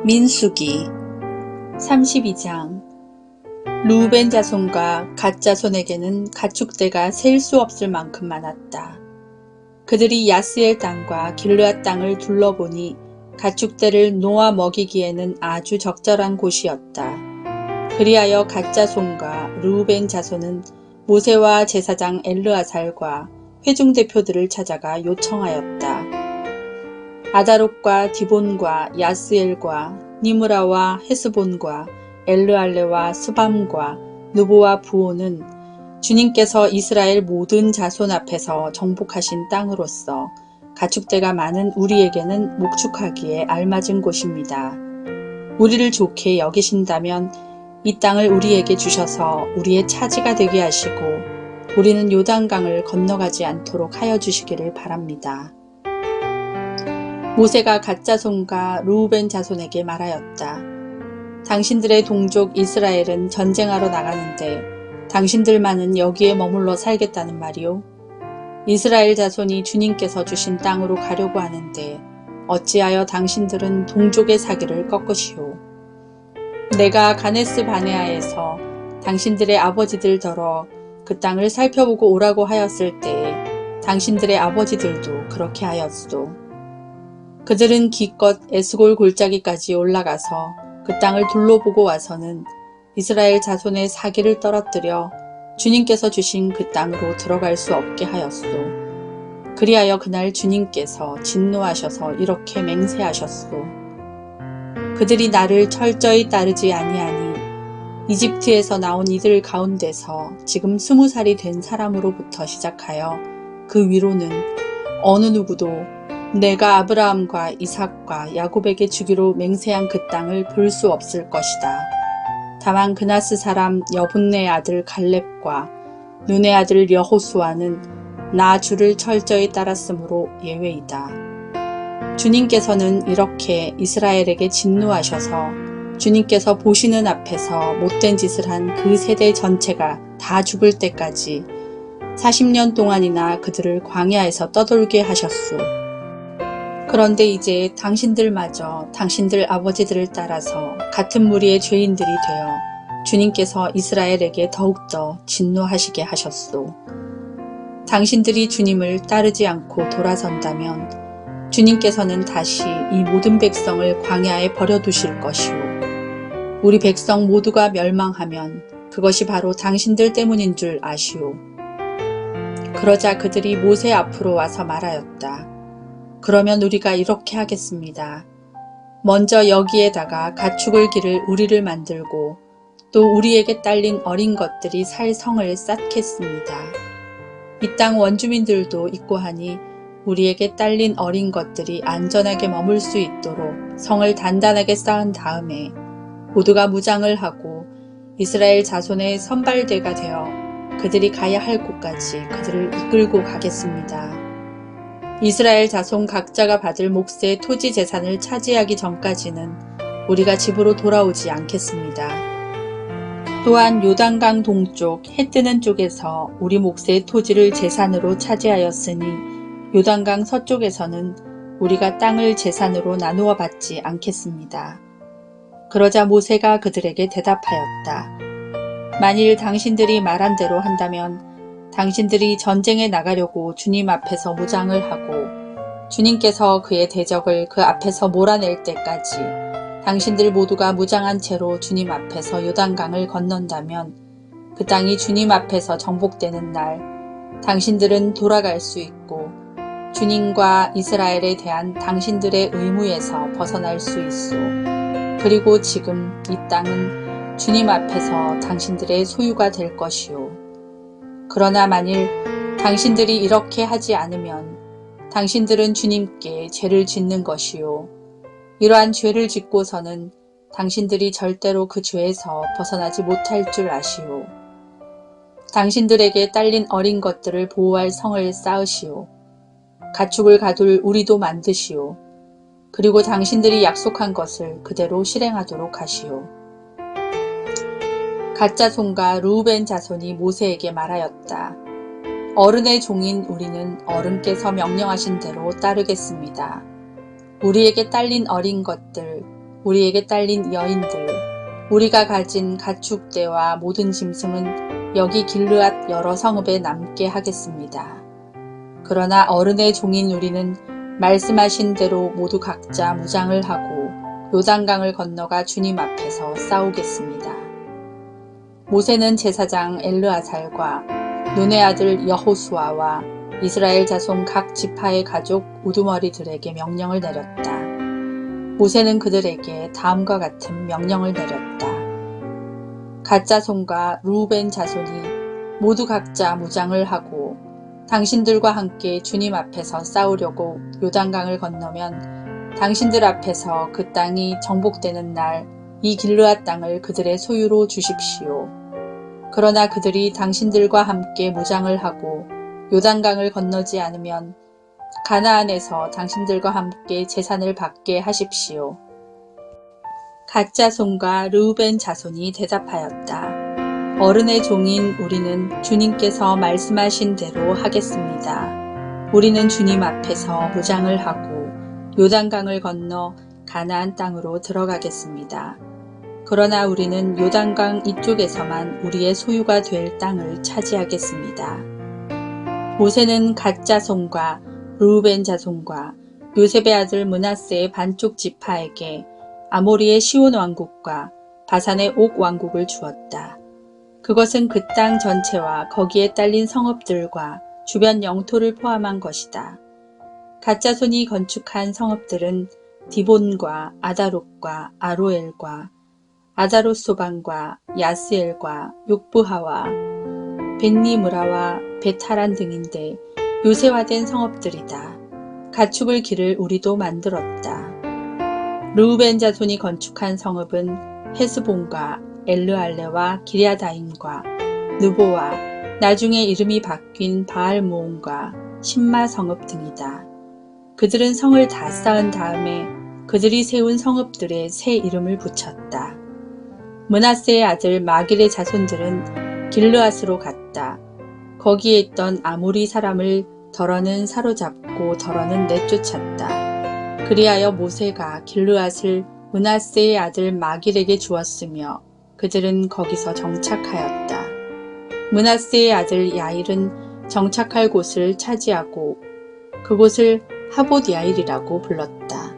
민수기 32장. 르우벤 자손과 갓 자손에게는 가축대가 셀 수 없을 만큼 많았다. 그들이 야스엘 땅과 길르앗 땅을 둘러보니 가축대를 놓아 먹이기에는 아주 적절한 곳이었다. 그리하여 갓 자손과 르우벤 자손은 모세와 제사장 엘르아살과 회중 대표들을 찾아가 요청하였다. 아다롯과 디본과 야스엘과 니므라와 헤스본과 엘르알레와 스밤과 느보와 부오는 주님께서 이스라엘 모든 자손 앞에서 정복하신 땅으로서 가축대가 많은 우리에게는 목축하기에 알맞은 곳입니다. 우리를 좋게 여기신다면 이 땅을 우리에게 주셔서 우리의 차지가 되게 하시고 우리는 요단강을 건너가지 않도록 하여 주시기를 바랍니다. 모세가 갓 자손과 르우벤 자손에게 말하였다. 당신들의 동족 이스라엘은 전쟁하러 나가는데 당신들만은 여기에 머물러 살겠다는 말이오? 이스라엘 자손이 주님께서 주신 땅으로 가려고 하는데 어찌하여 당신들은 동족의 사기를 꺾으시오? 내가 가네스 바네아에서 당신들의 아버지들더러 그 땅을 살펴보고 오라고 하였을 때에 당신들의 아버지들도 그렇게 하였소. 그들은 기껏 에스골 골짜기까지 올라가서 그 땅을 둘러보고 와서는 이스라엘 자손의 사기를 떨어뜨려 주님께서 주신 그 땅으로 들어갈 수 없게 하였소. 그리하여 그날 주님께서 진노하셔서 이렇게 맹세하셨소. 그들이 나를 철저히 따르지 아니하니 이집트에서 나온 이들 가운데서 지금 20살이 된 사람으로부터 시작하여 그 위로는 어느 누구도 내가 아브라함과 이삭과 야곱에게 주기로 맹세한 그 땅을 볼 수 없을 것이다. 다만 그나스 사람 여분네의 아들 갈렙과 눈의 아들 여호수아는 나 주를 철저히 따랐으므로 예외이다. 주님께서는 이렇게 이스라엘에게 진노하셔서 주님께서 보시는 앞에서 못된 짓을 한 그 세대 전체가 다 죽을 때까지 40년 동안이나 그들을 광야에서 떠돌게 하셨소. 그런데 이제 당신들마저 당신들 아버지들을 따라서 같은 무리의 죄인들이 되어 주님께서 이스라엘에게 더욱더 진노하시게 하셨소. 당신들이 주님을 따르지 않고 돌아선다면 주님께서는 다시 이 모든 백성을 광야에 버려두실 것이오. 우리 백성 모두가 멸망하면 그것이 바로 당신들 때문인 줄 아시오. 그러자 그들이 모세 앞으로 와서 말하였다. 그러면 우리가 이렇게 하겠습니다. 먼저 여기에다가 가축을 기를 우리를 만들고 또 우리에게 딸린 어린 것들이 살 성을 쌓겠습니다. 이 땅 원주민들도 있고 하니 우리에게 딸린 어린 것들이 안전하게 머물 수 있도록 성을 단단하게 쌓은 다음에 모두가 무장을 하고 이스라엘 자손의 선발대가 되어 그들이 가야 할 곳까지 그들을 이끌고 가겠습니다. 이스라엘 자손 각자가 받을 몫의 토지 재산을 차지하기 전까지는 우리가 집으로 돌아오지 않겠습니다. 또한 요단강 동쪽 해 뜨는 쪽에서 우리 몫의 토지를 재산으로 차지하였으니 요단강 서쪽에서는 우리가 땅을 재산으로 나누어 받지 않겠습니다. 그러자 모세가 그들에게 대답하였다. 만일 당신들이 말한 대로 한다면 당신들이 전쟁에 나가려고 주님 앞에서 무장을 하고 주님께서 그의 대적을 그 앞에서 몰아낼 때까지 당신들 모두가 무장한 채로 주님 앞에서 요단강을 건넌다면 그 땅이 주님 앞에서 정복되는 날 당신들은 돌아갈 수 있고 주님과 이스라엘에 대한 당신들의 의무에서 벗어날 수 있소. 그리고 지금 이 땅은 주님 앞에서 당신들의 소유가 될 것이오. 그러나 만일 당신들이 이렇게 하지 않으면 당신들은 주님께 죄를 짓는 것이요. 이러한 죄를 짓고서는 당신들이 절대로 그 죄에서 벗어나지 못할 줄 아시오. 당신들에게 딸린 어린 것들을 보호할 성을 쌓으시오. 가축을 가둘 우리도 만드시오. 그리고 당신들이 약속한 것을 그대로 실행하도록 하시오. 갓 자손과 르우벤 자손이 모세에게 말하였다. 어른의 종인 우리는 어른께서 명령하신 대로 따르겠습니다. 우리에게 딸린 어린 것들, 우리에게 딸린 여인들, 우리가 가진 가축대와 모든 짐승은 여기 길르앗 여러 성읍에 남게 하겠습니다. 그러나 어른의 종인 우리는 말씀하신 대로 모두 각자 무장을 하고 요단강을 건너가 주님 앞에서 싸우겠습니다. 모세는 제사장 엘르아살과 눈의 아들 여호수아와 이스라엘 자손 각 지파의 가족 우두머리들에게 명령을 내렸다. 모세는 그들에게 다음과 같은 명령을 내렸다. 갓 자손과 루벤 자손이 모두 각자 무장을 하고 당신들과 함께 주님 앞에서 싸우려고 요단강을 건너면 당신들 앞에서 그 땅이 정복되는 날 이 길르앗 땅을 그들의 소유로 주십시오. 그러나 그들이 당신들과 함께 무장을 하고 요단강을 건너지 않으면 가나안에서 당신들과 함께 재산을 받게 하십시오. 갓 자손과 르우벤 자손이 대답하였다. 어른의 종인 우리는 주님께서 말씀하신 대로 하겠습니다. 우리는 주님 앞에서 무장을 하고 요단강을 건너 가나안 땅으로 들어가겠습니다. 그러나 우리는 요단강 이쪽에서만 우리의 소유가 될 땅을 차지하겠습니다. 모세는 갓 자손과 르우벤 자손과 요셉의 아들 므낫세의 반쪽 지파에게 아모리의 시온 왕국과 바산의 옥 왕국을 주었다. 그것은 그 땅 전체와 거기에 딸린 성읍들과 주변 영토를 포함한 것이다. 갓 자손이 건축한 성읍들은 디본과 아다롯과 아로엘과 아다롯소반과 야스엘과 욕부하와 벳니므라와 베타란 등인데 요새화된 성읍들이다. 가축을 기를 우리도 만들었다. 르우벤 자손이 건축한 성읍은 헤스본과 엘르알레와 기랴다임과 느보와 나중에 이름이 바뀐 바알모온과 신마 성읍 등이다. 그들은 성을 다 쌓은 다음에 그들이 세운 성읍들에 새 이름을 붙였다. 므낫세의 아들 마길의 자손들은 길르앗으로 갔다. 거기에 있던 아모리 사람을 더러는 사로잡고 더러는 내쫓았다. 그리하여 모세가 길르앗을 므낫세의 아들 마길에게 주었으며 그들은 거기서 정착하였다. 므낫세의 아들 야일은 정착할 곳을 차지하고 그곳을 하봇 야일이라고 불렀다.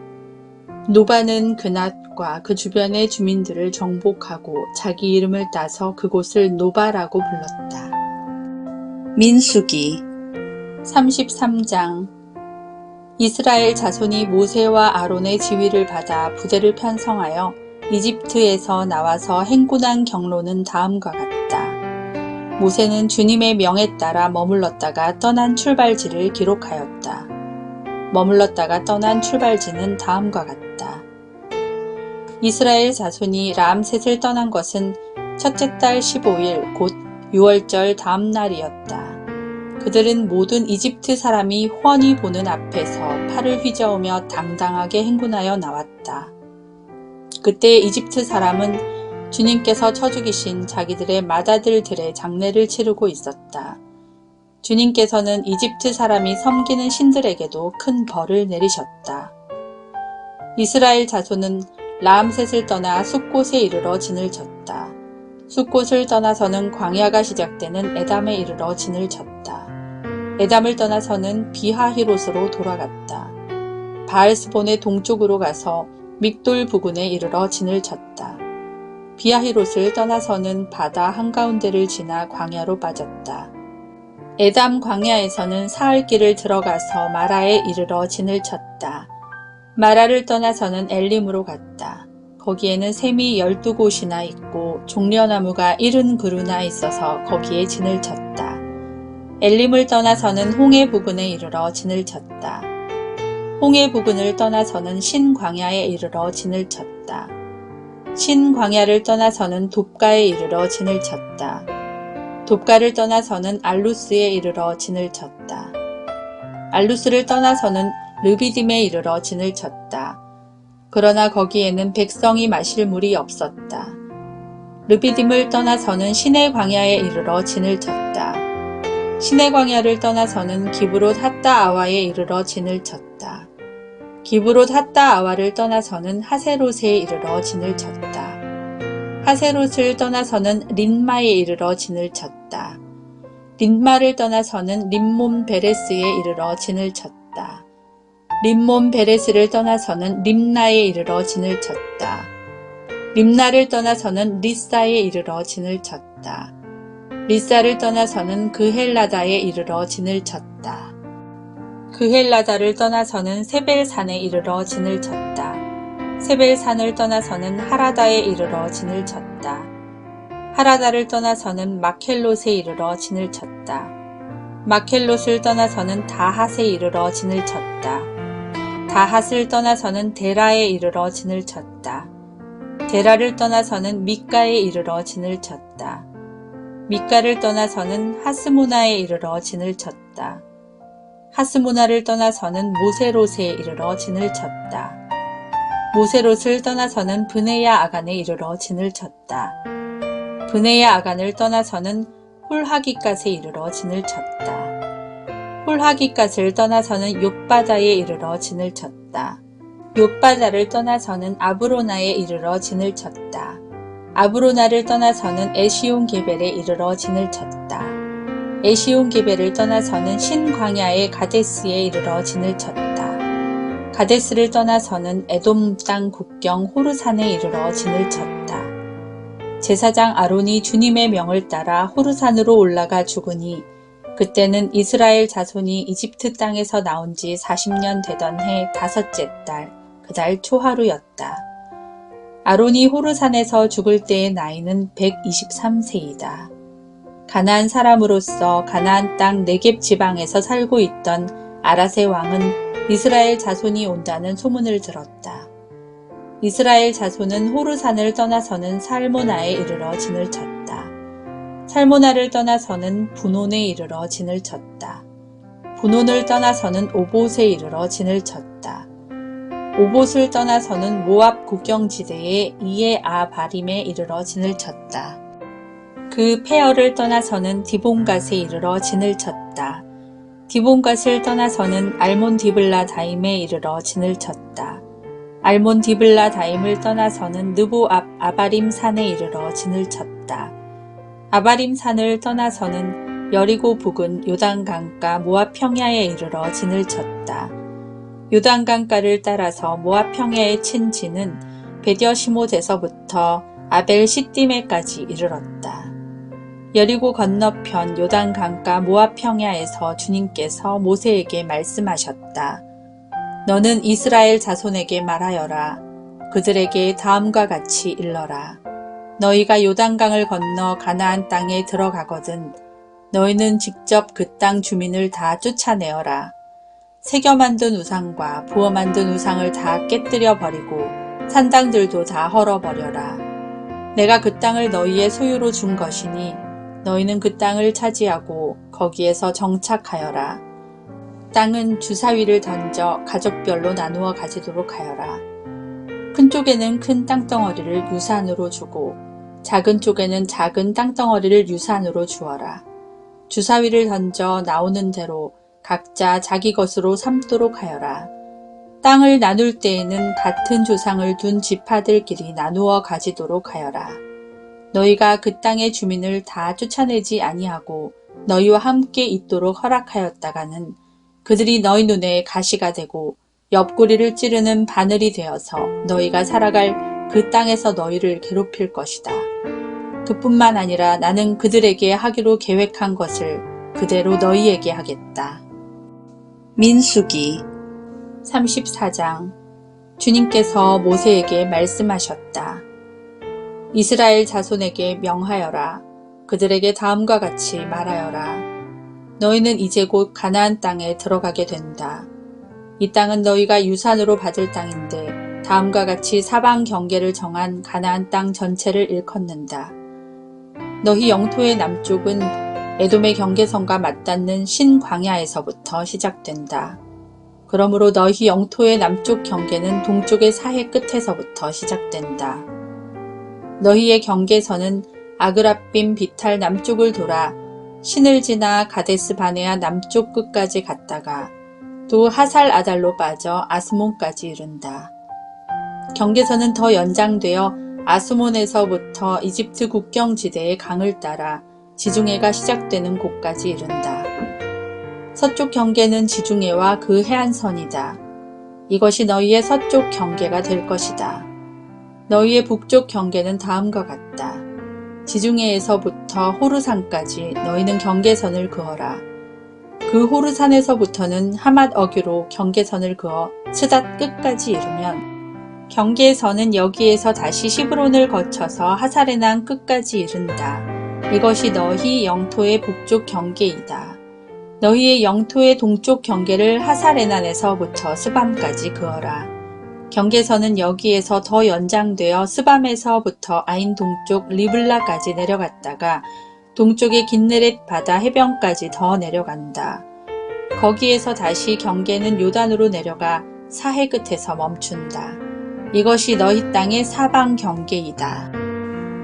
노바는 그낫과 그 주변의 주민들을 정복하고 자기 이름을 따서 그곳을 노바라고 불렀다. 민수기 33장 이스라엘 자손이 모세와 아론의 지휘를 받아 부대를 편성하여 이집트에서 나와서 행군한 경로는 다음과 같다. 모세는 주님의 명에 따라 머물렀다가 떠난 출발지를 기록하였다. 머물렀다가 떠난 출발지는 다음과 같다. 이스라엘 자손이 람셋을 떠난 것은 첫째 달 15일 곧 6월절 다음 날이었다. 그들은 모든 이집트 사람이 훤히 보는 앞에서 팔을 휘저으며 당당하게 행군하여 나왔다. 그때 이집트 사람은 주님께서 쳐죽이신 자기들의 맏아들들의 장례를 치르고 있었다. 주님께서는 이집트 사람이 섬기는 신들에게도 큰 벌을 내리셨다. 이스라엘 자손은 람셋을 떠나 숫곳에 이르러 진을 쳤다. 숫곳을 떠나서는 광야가 시작되는 에담에 이르러 진을 쳤다. 에담을 떠나서는 비하히롯으로 돌아갔다. 바알스본의 동쪽으로 가서 믹돌 부근에 이르러 진을 쳤다. 비하히롯을 떠나서는 바다 한가운데를 지나 광야로 빠졌다. 에담 광야에서는 사흘길을 들어가서 마라에 이르러 진을 쳤다. 마라를 떠나서는 엘림으로 갔다. 거기에는 샘이 12곳이나 있고 종려나무가 70그루나 있어서 거기에 진을 쳤다. 엘림을 떠나서는 홍해 부근에 이르러 진을 쳤다. 홍해 부근을 떠나서는 신광야에 이르러 진을 쳤다. 신광야를 떠나서는 돕가에 이르러 진을 쳤다. 돕가를 떠나서는 알루스에 이르러 진을 쳤다. 알루스를 떠나서는 르비딤에 이르러 진을 쳤다. 그러나 거기에는 백성이 마실 물이 없었다. 르비딤을 떠나서는 시내 광야에 이르러 진을 쳤다. 시내 광야를 떠나서는 기브롯 핫다 아와에 이르러 진을 쳤다. 기브롯 핫다아와를 떠나서는 하세롯에 이르러 진을 쳤다. 하세롯을 떠나서는 린마에 이르러 진을 쳤다. 린마를 떠나서는 림몬 베레스에 이르러 진을 쳤다. 림몬 베레스를 떠나서는 림나에 이르러 진을 쳤다. 림나를 떠나서는 리사에 이르러 진을 쳤다. 리사를 떠나서는 그헬라다에 이르러 진을 쳤다. 그헬라다를 떠나서는 세벨산에 이르러 진을 쳤다. 세벨산을 떠나서는 하라다에 이르러 진을 쳤다. 하라다를 떠나서는 마켈롯에 이르러 진을 쳤다. 마켈롯을 떠나서는 다핫에 이르러 진을 쳤다. 다핫을 떠나서는 데라에 이르러 진을 쳤다. 데라를 떠나서는 미가에 이르러 진을 쳤다. 미가를 떠나서는 하스모나에 이르러 진을 쳤다. 하스모나를 떠나서는 모세롯에 이르러 진을 쳤다. 모세롯을 떠나서는 브네야 아간에 이르러 진을 쳤다. 브네야 아간을 떠나서는 홀하기갓에 이르러 진을 쳤다. 홀하기갓을 떠나서는 욥바다에 이르러 진을 쳤다. 욥바다를 떠나서는 아브로나에 이르러 진을 쳤다. 아브로나를 떠나서는 에시온 게벨에 이르러 진을 쳤다. 에시온 게벨을 떠나서는 신광야의 가데스에 이르러 진을 쳤다. 가데스를 떠나서는 에돔 땅 국경 호르산에 이르러 진을 쳤다. 제사장 아론이 주님의 명을 따라 호르산으로 올라가 죽으니 그때는 이스라엘 자손이 이집트 땅에서 나온 지 40년 되던 해 5째 달, 그달 초하루였다. 아론이 호르산에서 죽을 때의 나이는 123세이다. 가나안 사람으로서 가나안 땅 네겝 지방에서 살고 있던 아랏의 왕은 이스라엘 자손이 온다는 소문을 들었다. 이스라엘 자손은 호르산을 떠나서는 살모나에 이르러 진을 쳤다. 살모나를 떠나서는 분온에 이르러 진을 쳤다. 분온을 떠나서는 오봇에 이르러 진을 쳤다. 오봇을 떠나서는 모압 국경지대의 이에 아바림에 이르러 진을 쳤다. 그 페어를 떠나서는 디본갓에 이르러 진을 쳤다. 디본갓을 떠나서는 알몬 디블라 다임에 이르러 진을 쳤다. 알몬 디블라 다임을 떠나서는 느보 앞 아바림 산에 이르러 진을 쳤다. 아바림 산을 떠나서는 여리고 북은 요단강가 모압 평야에 이르러 진을 쳤다. 요단강가를 따라서 모압 평야에 친 진은 베디어시못에서부터 아벨 시띠메까지 이르렀다. 여리고 건너편 요단강가 모압 평야에서 주님께서 모세에게 말씀하셨다. 너는 이스라엘 자손에게 말하여라. 그들에게 다음과 같이 일러라. 너희가 요단강을 건너 가나안 땅에 들어가거든 너희는 직접 그 땅 주민을 다 쫓아내어라. 새겨 만든 우상과 부어 만든 우상을 다 깨뜨려 버리고 산당들도 다 헐어버려라. 내가 그 땅을 너희의 소유로 준 것이니 너희는 그 땅을 차지하고 거기에서 정착하여라. 땅은 주사위를 던져 가족별로 나누어 가지도록 하여라. 큰 쪽에는 큰 땅덩어리를 유산으로 주고 작은 쪽에는 작은 땅덩어리를 유산으로 주어라. 주사위를 던져 나오는 대로 각자 자기 것으로 삼도록 하여라. 땅을 나눌 때에는 같은 조상을 둔 지파들끼리 나누어 가지도록 하여라. 너희가 그 땅의 주민을 다 쫓아내지 아니하고 너희와 함께 있도록 허락하였다가는 그들이 너희 눈에 가시가 되고 옆구리를 찌르는 바늘이 되어서 너희가 살아갈 그 땅에서 너희를 괴롭힐 것이다. 그뿐만 아니라 나는 그들에게 하기로 계획한 것을 그대로 너희에게 하겠다. 민수기 34장 주님께서 모세에게 말씀하셨다. 이스라엘 자손에게 명하여라. 그들에게 다음과 같이 말하여라. 너희는 이제 곧 가나안 땅에 들어가게 된다. 이 땅은 너희가 유산으로 받을 땅인데 다음과 같이 사방 경계를 정한 가나안 땅 전체를 일컫는다. 너희 영토의 남쪽은 에돔의 경계선과 맞닿는 신광야에서부터 시작된다. 그러므로 너희 영토의 남쪽 경계는 동쪽의 사해 끝에서부터 시작된다. 너희의 경계선은 아그라빔 비탈 남쪽을 돌아 신을 지나 가데스 바네아 남쪽 끝까지 갔다가 또 하살 아달로 빠져 아스몬까지 이른다. 경계선은 더 연장되어 아스몬에서부터 이집트 국경지대의 강을 따라 지중해가 시작되는 곳까지 이른다. 서쪽 경계는 지중해와 그 해안선이다. 이것이 너희의 서쪽 경계가 될 것이다. 너희의 북쪽 경계는 다음과 같다. 지중해에서부터 호르산까지 너희는 경계선을 그어라. 그 호르산에서부터는 하맛 어귀로 경계선을 그어 스닷 끝까지 이르면 경계선은 여기에서 다시 시브론을 거쳐서 하사레난 끝까지 이른다. 이것이 너희 영토의 북쪽 경계이다. 너희의 영토의 동쪽 경계를 하사레난에서부터 스밤까지 그어라. 경계선은 여기에서 더 연장되어 스밤에서부터 아인 동쪽 리블라까지 내려갔다가 동쪽의 긴네렛 바다 해변까지 더 내려간다. 거기에서 다시 경계는 요단으로 내려가 사해 끝에서 멈춘다. 이것이 너희 땅의 사방 경계이다.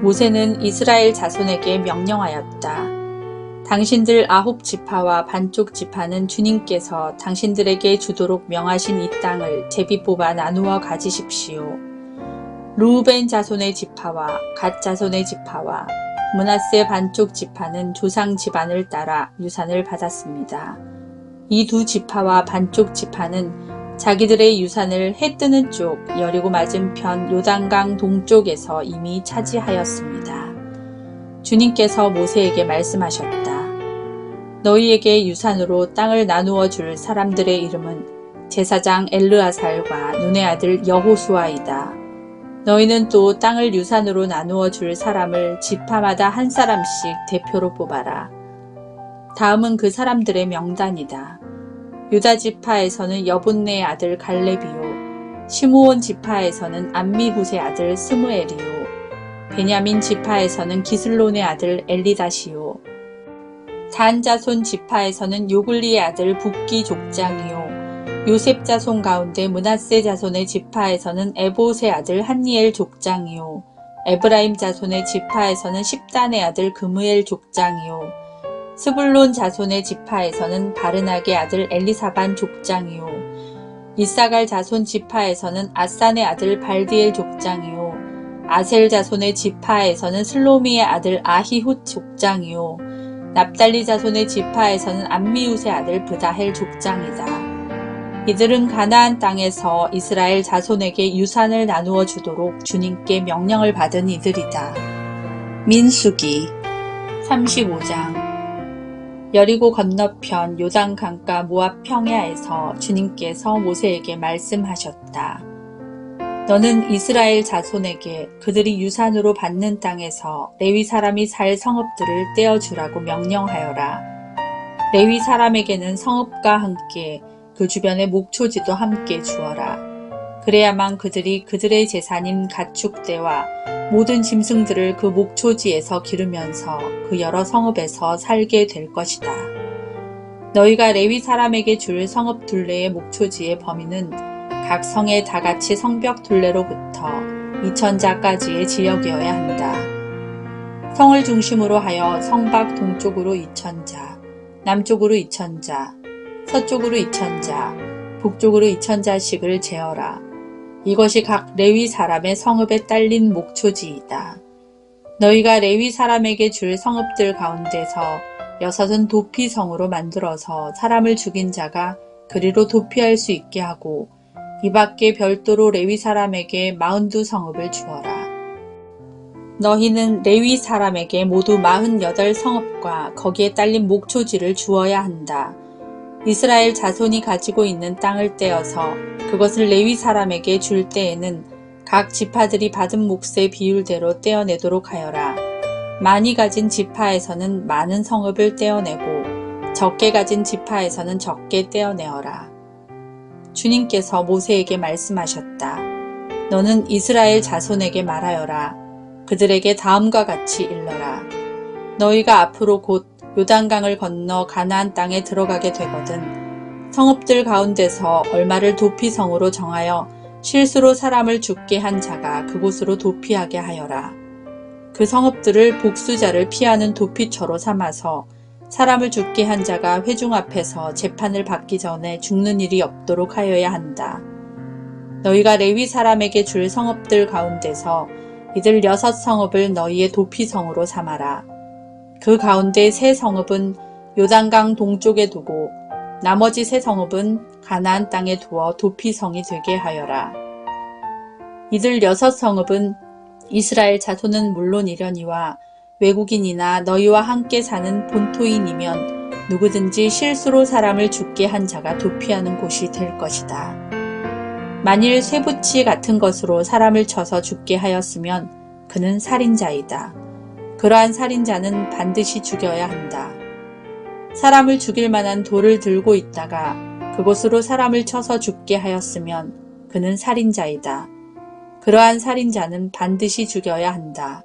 모세는 이스라엘 자손에게 명령하였다. 당신들 9지파와 반쪽 지파는 주님께서 당신들에게 주도록 명하신 이 땅을 제비 뽑아 나누어 가지십시오. 루우벤 자손의 지파와 갓 자손의 지파와 므낫세 반쪽 지파는 조상 집안을 따라 유산을 받았습니다. 이 두 지파와 반쪽 지파는 자기들의 유산을 해 뜨는 쪽 여리고 맞은편 요단강 동쪽에서 이미 차지하였습니다. 주님께서 모세에게 말씀하셨다. 너희에게 유산으로 땅을 나누어 줄 사람들의 이름은 제사장 엘르아살과 눈의 아들 여호수아이다. 너희는 또 땅을 유산으로 나누어 줄 사람을 지파마다 한 사람씩 대표로 뽑아라. 다음은 그 사람들의 명단이다. 유다 지파에서는 여분네의 아들 갈렙이요. 시므온 지파에서는 암미훗의 아들 스무엘이요. 베냐민 지파에서는 기슬론의 아들 엘리다시요. 단 자손 지파에서는 요글리의 아들 붓기 족장이요. 요셉 자손 가운데 므낫세 자손의 지파에서는 에봇의 아들 한니엘 족장이요. 에브라임 자손의 지파에서는 십단의 아들 그무엘 족장이요. 스불론 자손의 지파에서는 바르낙의 아들 엘리사반 족장이요. 이사갈 자손 지파에서는 아산의 아들 발디엘 족장이요. 아셀 자손의 지파에서는 슬로미의 아들 아히훗 족장이요. 납달리 자손의 지파에서는 암미훗의 아들 브다헬 족장이다. 이들은 가나안 땅에서 이스라엘 자손에게 유산을 나누어 주도록 주님께 명령을 받은 이들이다. 민수기 35장 여리고 건너편 요단 강가 모압 평야에서 주님께서 모세에게 말씀하셨다. 너는 이스라엘 자손에게 그들이 유산으로 받는 땅에서 레위 사람이 살 성읍들을 떼어주라고 명령하여라. 레위 사람에게는 성읍과 함께 그 주변의 목초지도 함께 주어라. 그래야만 그들이 그들의 재산인 가축대와 모든 짐승들을 그 목초지에서 기르면서 그 여러 성읍에서 살게 될 것이다. 너희가 레위 사람에게 줄 성읍 둘레의 목초지의 범위는 각 성에 다같이 성벽 둘레로부터 2000자까지의 지역이어야 한다. 성을 중심으로 하여 성 밖 동쪽으로 2000자, 남쪽으로 2000자, 서쪽으로 2000자, 북쪽으로 2000자씩을 재어라. 이것이 각 레위 사람의 성읍에 딸린 목초지이다. 너희가 레위 사람에게 줄 성읍들 가운데서 6은 도피성으로 만들어서 사람을 죽인 자가 그리로 도피할 수 있게 하고 이 밖에 별도로 레위 사람에게 42성읍을 주어라. 너희는 레위 사람에게 모두 48성읍과 거기에 딸린 목초지를 주어야 한다. 이스라엘 자손이 가지고 있는 땅을 떼어서 그것을 레위 사람에게 줄 때에는 각 지파들이 받은 몫의 비율대로 떼어내도록 하여라. 많이 가진 지파에서는 많은 성읍을 떼어내고 적게 가진 지파에서는 적게 떼어내어라. 주님께서 모세에게 말씀하셨다. 너는 이스라엘 자손에게 말하여라. 그들에게 다음과 같이 일러라. 너희가 앞으로 곧 요단강을 건너 가나안 땅에 들어가게 되거든 성읍들 가운데서 얼마를 도피성으로 정하여 실수로 사람을 죽게 한 자가 그곳으로 도피하게 하여라. 그 성읍들을 복수자를 피하는 도피처로 삼아서 사람을 죽게 한 자가 회중 앞에서 재판을 받기 전에 죽는 일이 없도록 하여야 한다. 너희가 레위 사람에게 줄 성읍들 가운데서 이들 6 성읍을 너희의 도피성으로 삼아라. 그 가운데 3 성읍은 요단강 동쪽에 두고 나머지 3 성읍은 가나안 땅에 두어 도피성이 되게 하여라. 이들 6 성읍은 이스라엘 자손은 물론이려니와 외국인이나 너희와 함께 사는 본토인이면 누구든지 실수로 사람을 죽게 한 자가 도피하는 곳이 될 것이다. 만일 쇠붙이 같은 것으로 사람을 쳐서 죽게 하였으면 그는 살인자이다. 그러한 살인자는 반드시 죽여야 한다. 사람을 죽일 만한 돌을 들고 있다가 그곳으로 사람을 쳐서 죽게 하였으면 그는 살인자이다. 그러한 살인자는 반드시 죽여야 한다.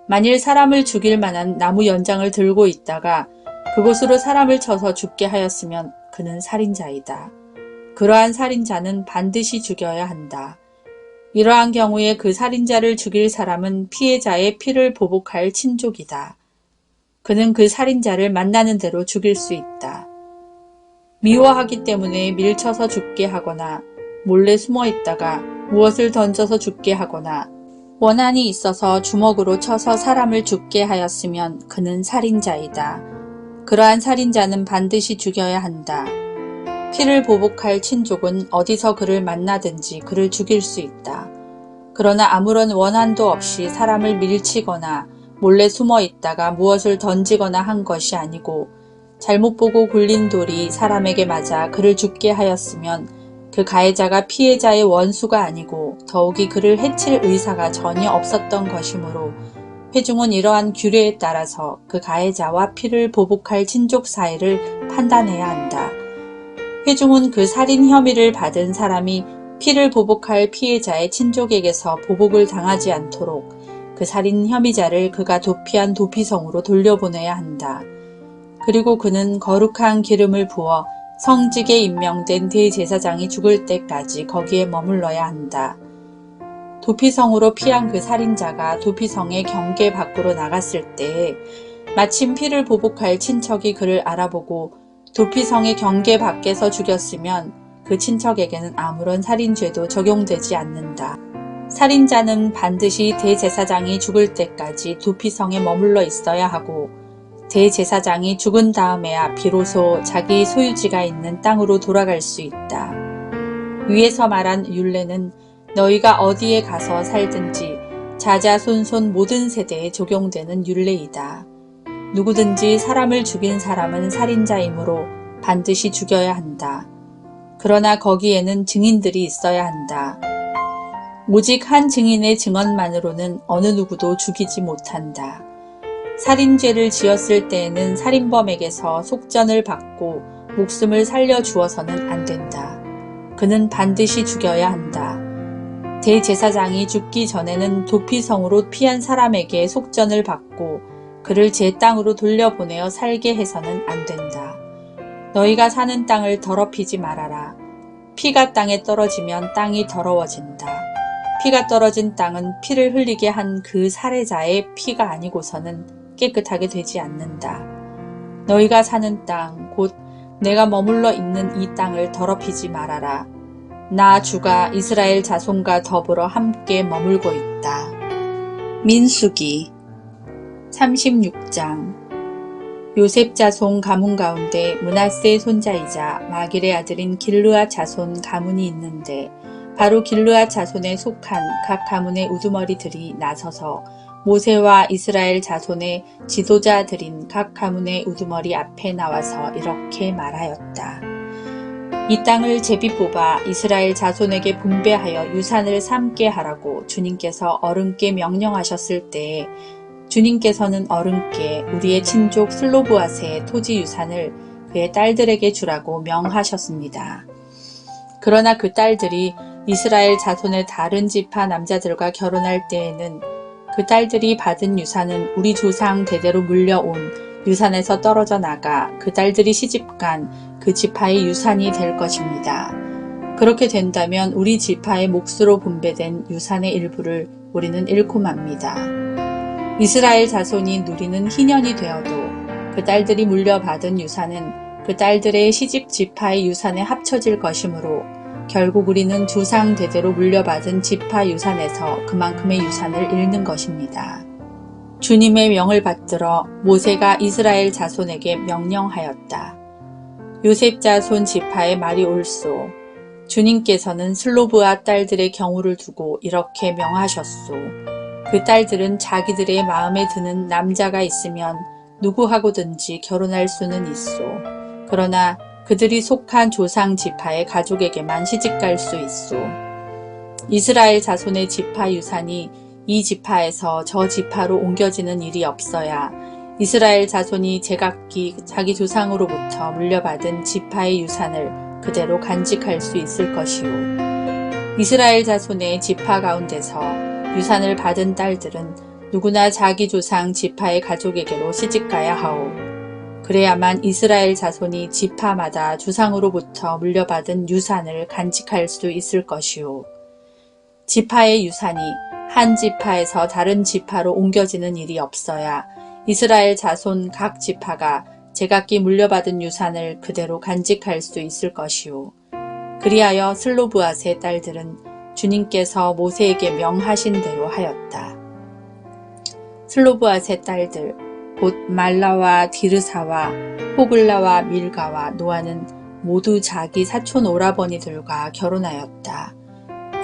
만일 사람을 죽일 만한 나무 연장을 들고 있다가 그곳으로 사람을 쳐서 죽게 하였으면 그는 살인자이다. 그러한 살인자는 반드시 죽여야 한다. 이러한 경우에 그 살인자를 죽일 사람은 피해자의 피를 보복할 친족이다. 그는 그 살인자를 만나는 대로 죽일 수 있다. 미워하기 때문에 밀쳐서 죽게 하거나 몰래 숨어 있다가 무엇을 던져서 죽게 하거나 원한이 있어서 주먹으로 쳐서 사람을 죽게 하였으면 그는 살인자이다. 그러한 살인자는 반드시 죽여야 한다. 피를 보복할 친족은 어디서 그를 만나든지 그를 죽일 수 있다. 그러나 아무런 원한도 없이 사람을 밀치거나 몰래 숨어 있다가 무엇을 던지거나 한 것이 아니고 잘못 보고 굴린 돌이 사람에게 맞아 그를 죽게 하였으면 그 가해자가 피해자의 원수가 아니고 더욱이 그를 해칠 의사가 전혀 없었던 것이므로 회중은 이러한 규례에 따라서 그 가해자와 피를 보복할 친족 사이를 판단해야 한다. 회중은 그 살인 혐의를 받은 사람이 피를 보복할 피해자의 친족에게서 보복을 당하지 않도록 그 살인 혐의자를 그가 도피한 도피성으로 돌려보내야 한다. 그리고 그는 거룩한 기름을 부어 성직에 임명된 대제사장이 죽을 때까지 거기에 머물러야 한다. 도피성으로 피한 그 살인자가 도피성의 경계 밖으로 나갔을 때에 마침 피를 보복할 친척이 그를 알아보고 도피성의 경계 밖에서 죽였으면 그 친척에게는 아무런 살인죄도 적용되지 않는다. 살인자는 반드시 대제사장이 죽을 때까지 도피성에 머물러 있어야 하고 대제사장이 죽은 다음에야 비로소 자기 소유지가 있는 땅으로 돌아갈 수 있다. 위에서 말한 율례는 너희가 어디에 가서 살든지 자자손손 모든 세대에 적용되는 율례이다. 누구든지 사람을 죽인 사람은 살인자이므로 반드시 죽여야 한다. 그러나 거기에는 증인들이 있어야 한다. 오직 한 증인의 증언만으로는 어느 누구도 죽이지 못한다. 살인죄를 지었을 때에는 살인범에게서 속전을 받고 목숨을 살려주어서는 안 된다. 그는 반드시 죽여야 한다. 대제사장이 죽기 전에는 도피성으로 피한 사람에게 속전을 받고 그를 제 땅으로 돌려보내어 살게 해서는 안 된다. 너희가 사는 땅을 더럽히지 말아라. 피가 땅에 떨어지면 땅이 더러워진다. 피가 떨어진 땅은 피를 흘리게 한 그 살해자의 피가 아니고서는 깨끗하게 되지 않는다. 너희가 사는 땅, 곧 내가 머물러 있는 이 땅을 더럽히지 말아라. 나 주가 이스라엘 자손과 더불어 함께 머물고 있다. 민수기 36장 요셉 자손 가문 가운데 므낫세 손자이자 마길의 아들인 길르앗 자손 가문이 있는데 바로 길르앗 자손에 속한 각 가문의 우두머리들이 나서서 모세와 이스라엘 자손의 지도자들인 각 가문의 우두머리 앞에 나와서 이렇게 말하였다. 이 땅을 제비 뽑아 이스라엘 자손에게 분배하여 유산을 삼게 하라고 주님께서 어른께 명령하셨을 때에 주님께서는 어른께 우리의 친족 슬로브앗의 토지 유산을 그의 딸들에게 주라고 명하셨습니다. 그러나 그 딸들이 이스라엘 자손의 다른 지파 남자들과 결혼할 때에는 그 딸들이 받은 유산은 우리 조상 대대로 물려온 유산에서 떨어져 나가 그 딸들이 시집간 그 지파의 유산이 될 것입니다. 그렇게 된다면 우리 지파의 몫으로 분배된 유산의 일부를 우리는 잃고 맙니다. 이스라엘 자손이 누리는 희년이 되어도 그 딸들이 물려받은 유산은 그 딸들의 시집 지파의 유산에 합쳐질 것이므로 결국 우리는 조상 대대로 물려받은 지파 유산에서 그만큼의 유산을 잃는 것입니다. 주님의 명을 받들어 모세가 이스라엘 자손에게 명령하였다. 요셉 자손 지파의 말이 옳소. 주님께서는 슬로브앗 딸들의 경우를 두고 이렇게 명하셨소. 그 딸들은 자기들의 마음에 드는 남자가 있으면 누구하고든지 결혼할 수는 있소. 그러나 그들이 속한 조상 지파의 가족에게만 시집갈 수 있소. 이스라엘 자손의 지파 유산이 이 지파에서 저 지파로 옮겨지는 일이 없어야 이스라엘 자손이 제각기 자기 조상으로부터 물려받은 지파의 유산을 그대로 간직할 수 있을 것이오. 이스라엘 자손의 지파 가운데서 유산을 받은 딸들은 누구나 자기 조상 지파의 가족에게로 시집가야 하오. 그래야만 이스라엘 자손이 지파마다 조상으로부터 물려받은 유산을 간직할 수 있을 것이오. 지파의 유산이 한 지파에서 다른 지파로 옮겨지는 일이 없어야 이스라엘 자손 각 지파가 제각기 물려받은 유산을 그대로 간직할 수 있을 것이오. 그리하여 슬로브앗의 딸들은 주님께서 모세에게 명하신 대로 하였다. 슬로브앗의 딸들 곧 말라와 디르사와 호글라와 밀가와 노아는 모두 자기 사촌 오라버니들과 결혼하였다.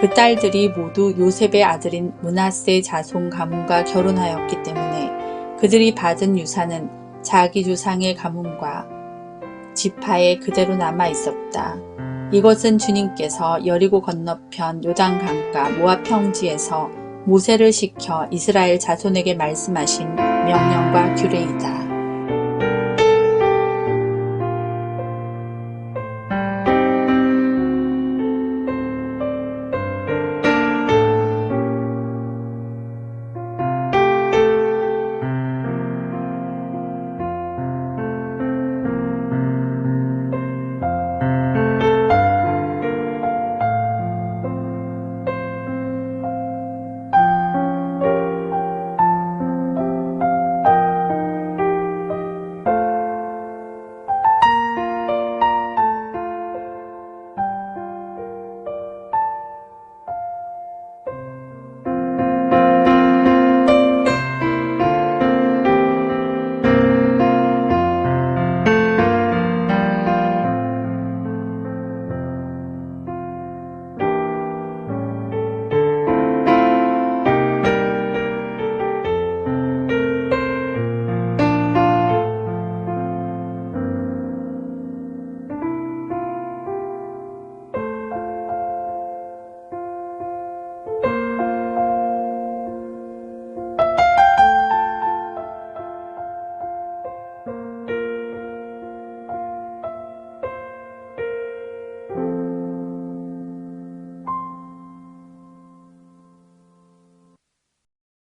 그 딸들이 모두 요셉의 아들인 므낫세 자손 가문과 결혼하였기 때문에 그들이 받은 유산은 자기 조상의 가문과 지파에 그대로 남아 있었다. 이것은 주님께서 여리고 건너편 요단 강가 모압 평지에서 모세를 시켜 이스라엘 자손에게 말씀하신 명령과 규례이다.